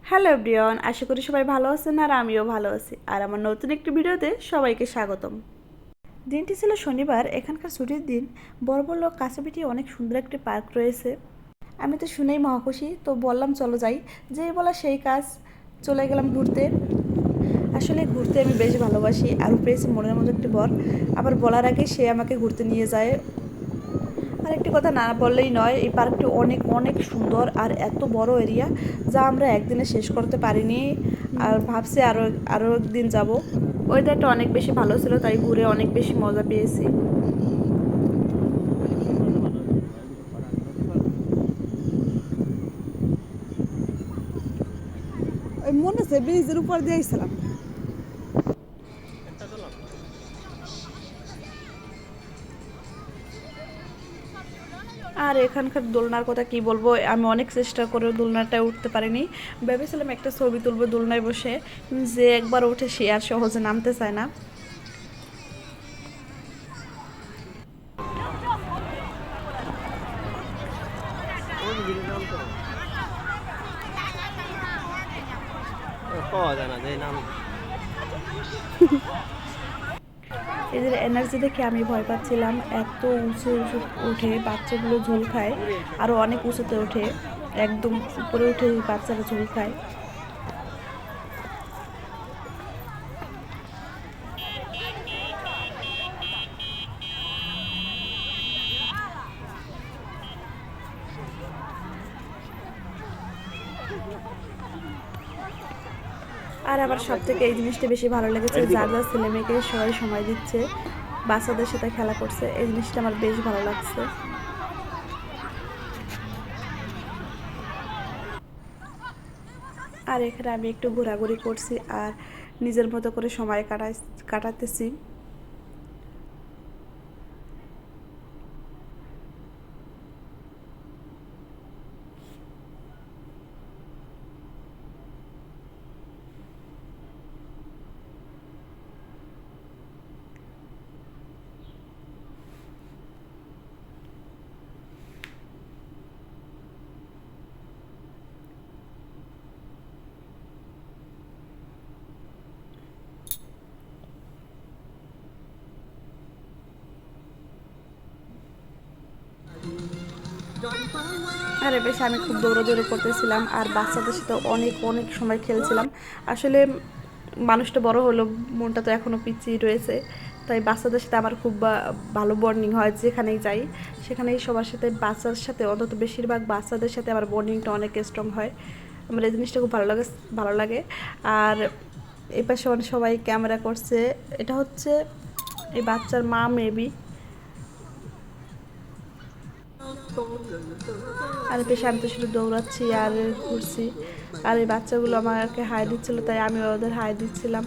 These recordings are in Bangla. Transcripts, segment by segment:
হ্যালো এভরিওয়ান, আশা করি সবাই ভালো আছেন আর আমিও ভালো আছি। আর আমার নতুন একটি ভিডিওতে সবাইকে স্বাগতম। দিনটি ছিল শনিবার, এখানকার ছুটির দিন। বড় বড় কাছাপিঠি অনেক সুন্দর একটি পার্ক রয়েছে। আমি তো শুনেই মহাখুশি, তো বললাম চলো যাই। যেই বলা সেই কাজ, চলে গেলাম ঘুরতে। আসলে ঘুরতে আমি বেশ ভালোবাসি, আর পেয়েছি মনের মতো একটি বর। আবার বলার আগে সে আমাকে ঘুরতে নিয়ে যায়। আর একটি কথা না বললেই নয়, এই পার্কটি অনেক অনেক সুন্দর আর এত বড় এরিয়া, যা আমরা একদিনে শেষ করতে পারিনি। আর ভাবছি আরও আরও একদিন যাব। ওয়েদারটা অনেক বেশি ভালো ছিল, তাই ঘুরে অনেক বেশি মজা পেয়েছি। ওই মনে আছে ব্রিজের উপর দিয়ে আইছিলাম। আর এখানকার দোলনার কথা কি বলবো, আমি অনেক চেষ্টা করে দোলনাটায় উঠতে পারিনি। ভেবেছিলাম একটা ছবি তুলবো দোলনায় বসে, যে একবার উঠে সে আর সহজে নামতে চায় না। এদের এনার্জি দেখে আমি ভয় পাচ্ছিলাম। এত উঁচু উঁচু উঠে বাচ্চাগুলো ঝোল খায়, আরও অনেক উঁচুতে ওঠে, একদম উপরে উঠে বাচ্চারা ঝোল খায়। আর আবার সব থেকে এই জিনিসটা বেশি ভালো লেগেছে, যার যার ছেলে মেয়েকে সবাই সময় দিচ্ছে, বাচ্চাদের সাথে খেলা করছে, এই জিনিসটা আমার বেশ ভালো লাগছে। আর এখানে আমি একটু ঘোরাঘুরি করছি আর নিজের মতো করে সময় কাটাতেছি। আরে বেশ, আমি খুব দৌড়াদৌড়ি করতেছিলাম আর বাচ্চাদের সাথে অনেক অনেক সময় খেলছিলাম। আসলে মানুষটা বড় হলো, মনটা তো এখনও পিছিয়ে রয়েছে, তাই বাচ্চাদের সাথে আমার খুব ভালো বন্ডিং হয়। যেখানেই যাই সেখানেই সবার সাথে, বাচ্চাদের সাথে অন্তত বেশিরভাগ বাচ্চাদের সাথে আমার বন্ডিংটা অনেক স্ট্রং হয়। আমার এই জিনিসটা খুব ভালো লাগে। আর এই পাশে অনেক সবাই ক্যামেরা করছে, এটা হচ্ছে এই বাচ্চার মা মেবি। আর পেশা আমি তো শুধু দৌড়াচ্ছি আর ঘুরছি, আর এই বাচ্চাগুলো আমাকে হাই দিচ্ছিলো, তাই আমি ওদের হাই দিচ্ছিলাম।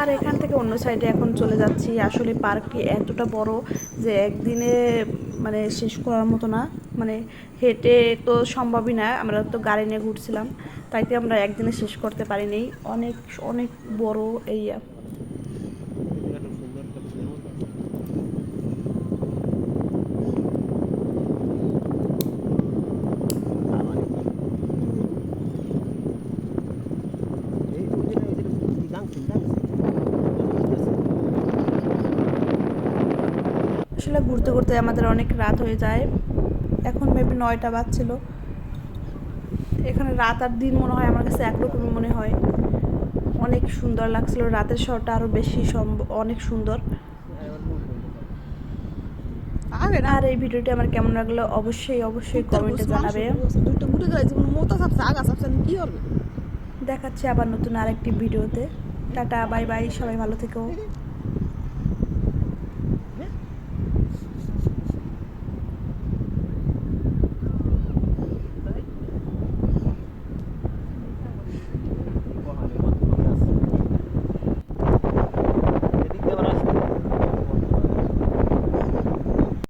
আর এখান থেকে অন্য সাইডে এখন চলে যাচ্ছি। আসলে পার্কটি এতটা বড় যে একদিনে মানে শেষ করার মতো না, মানে হেঁটে তো সম্ভবই না, আমরা তো গাড়ি নিয়ে ঘুরছিলাম, তাই তো আমরা একদিনে শেষ করতে পারিনি। অনেক অনেক বড় এরিয়া। আসলে ঘুরতে ঘুরতে আমাদের অনেক রাত হয়ে যায়, এখন মেবি 9টা বাজছিল। এখানে রাত আর দিন মনে হয় আমার কাছে একরকমই মনে হয়। অনেক সুন্দর লাগছিল, রাতের শহরটা আরও বেশি অনেক সুন্দর। আর এই ভিডিওটি আমার কেমন লাগলো অবশ্যই অবশ্যই কমেন্টে জানাবে। দেখাচ্ছি আবার নতুন আরেকটি ভিডিওতে। টাটা, বাই বাই, সবাই ভালো থেকো।